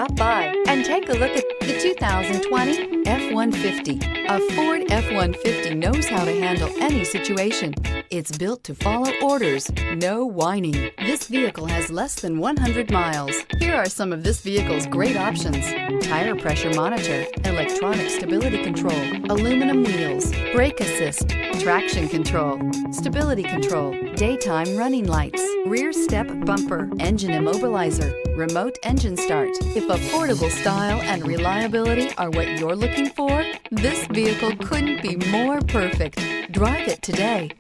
Stop by and take a look at the 2020 F-150. A Ford F-150 knows how to handle any situation. It's built to follow orders, no whining. This vehicle has less than 100 miles. Here are some of this vehicle's great options: tire pressure monitor, electronic stability control, aluminum wheels, brake assist, traction control, stability control, daytime running lights, rear step bumper, engine immobilizer, remote engine start. If affordable style and reliability are what you're looking for, this vehicle couldn't be more perfect. Drive it today.